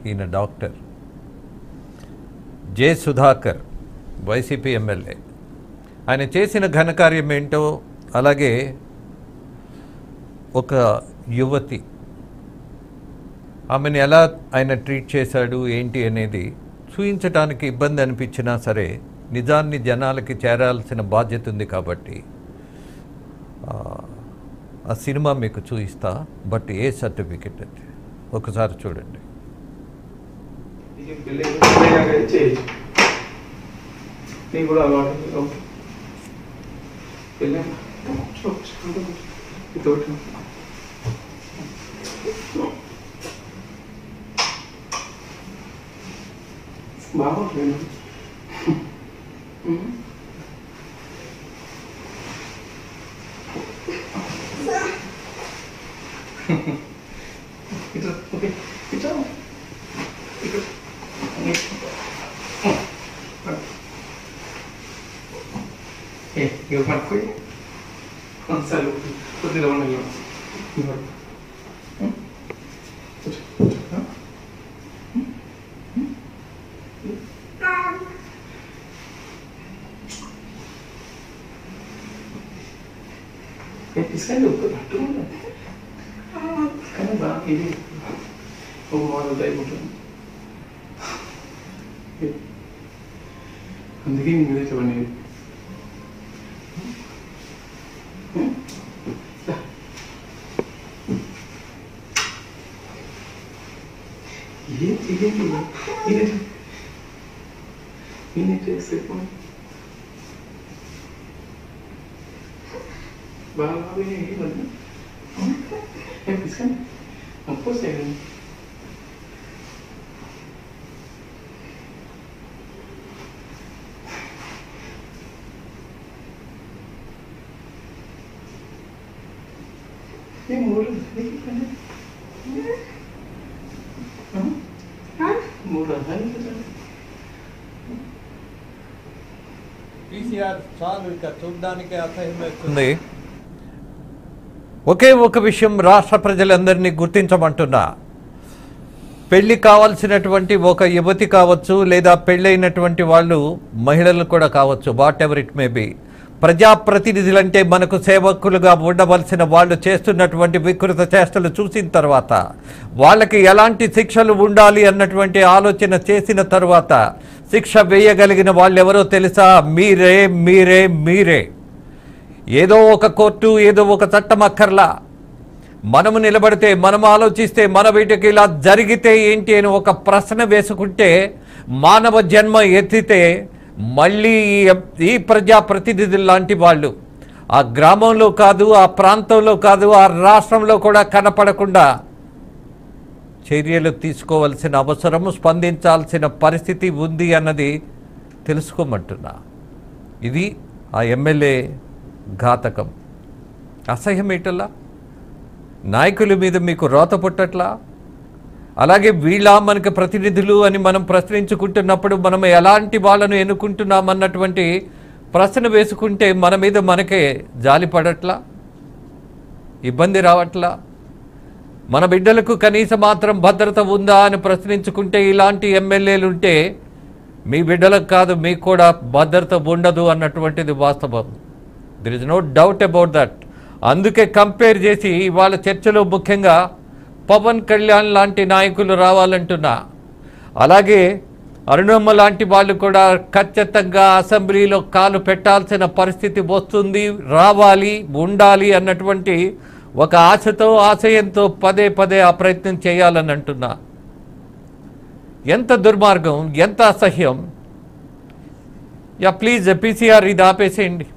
ఈయన doctor. J. Sudhakar YCP MLA. ఆయన చేసిన ఘనకార్యం ఏంటో, అలాగే ఒక యువతి ఆమెను ఎలా ఆయన ట్రీట్ చేశాడు ఏంటి అనేది చూపించడానికి ఇబ్బంది అనిపించినా సరే నిజాన్ని జనాలకి చేరాల్సిన బాధ్యత ఉంది కాబట్టి ఆ సినిమా మీకు చూపిస్తా. బట్ ఏ సర్టిఫికెట్ అది ఒకసారి చూడండి. బాగుంటుంది. ఇక పట్టుకోయి కొన్నిసార్లు కొద్దిగా ఉన్నాయి. తీసుకెళ్ళి పట్టు కానీ బాగా ఇది ఒక మోడల్ టైప్ ఉంటుంది. అందుకే నేను మీద చెప్పండి. బాగా తీసుకొని అప్పోసాయి. పీసీఆర్ చాలు, ఇక చూడడానికి అసహ్యం వేస్తుంది. ఒకే ఒక విషయం రాష్ట్ర ప్రజలందరినీ గుర్తించమంటున్నా. పెళ్లి కావాల్సినటువంటి ఒక యువతి కావచ్చు, లేదా పెళ్ళైనటువంటి వాళ్ళు మహిళలు కూడా కావచ్చు, whatever it may be, ప్రజాప్రతినిధులంటే మనకు సేవకులుగా ఉండవలసిన వాళ్ళు చేస్తున్నటువంటి వికృత చేష్టలు చూసిన తర్వాత వాళ్ళకి ఎలాంటి శిక్షలు ఉండాలి అన్నటువంటి ఆలోచన చేసిన తర్వాత శిక్ష వేయగలిగిన వాళ్ళు ఎవరో తెలుసా? మీరే మీరే మీరే. ఏదో ఒక కోర్టు, ఏదో ఒక చట్టం అక్కర్లా. మనము నిలబడితే, మనం ఆలోచిస్తే, మన వీటికి ఇలా జరిగితే ఏంటి అని ఒక ప్రశ్న వేసుకుంటే, మానవ జన్మ ఎత్తితే మళ్ళీ ఈ ప్రజాప్రతినిధులు లాంటి వాళ్ళు ఆ గ్రామంలో కాదు, ఆ ప్రాంతంలో కాదు, ఆ రాష్ట్రంలో కూడా కనపడకుండా చర్యలు తీసుకోవాల్సిన అవసరం, స్పందించాల్సిన పరిస్థితి ఉంది అన్నది తెలుసుకోమంటున్నా. ఇది ఆ ఎమ్మెల్యే ఘాతకం. అసహ్యం ఏటల్లా? నాయకుల మీద మీకు రోత పుట్టట్లా? అలాగే వీళ్ళ మనకి ప్రతినిధులు అని మనం ప్రశ్నించుకుంటున్నప్పుడు మనం ఎలాంటి వాళ్ళను ఎన్నుకుంటున్నామన్నటువంటి ప్రశ్న వేసుకుంటే మన మీద మనకే జాలి పడట్లా? ఇబ్బంది రావట్లా? మన బిడ్డలకు కనీస మాత్రం భద్రత ఉందా అని ప్రశ్నించుకుంటే ఇలాంటి ఎమ్మెల్యేలు ఉంటే మీ బిడ్డలకు కాదు, మీకు కూడా భద్రత ఉండదు అన్నటువంటిది వాస్తవం. There is no doubt about that. అందుకే కంపేర్ చేసి ఇవాళ చర్చలో ముఖ్యంగా పవన్ కళ్యాణ్ లాంటి నాయకులు రావాలంటున్నా. అలాగే అరుణమ్మ లాంటి వాళ్ళు కూడా ఖచ్చితంగా అసెంబ్లీలో కాలు పెట్టాల్సిన పరిస్థితి వస్తుంది, రావాలి, ఉండాలి అన్నటువంటి ఒక ఆశతో, ఆశయంతో పదే పదే ఆ ప్రయత్నం చేయాలని అంటున్నా. ఎంత దుర్మార్గం, ఎంత అసహ్యం. యా ప్లీజ్ పీసీఆర్ ఇది ఆపేసేయండి.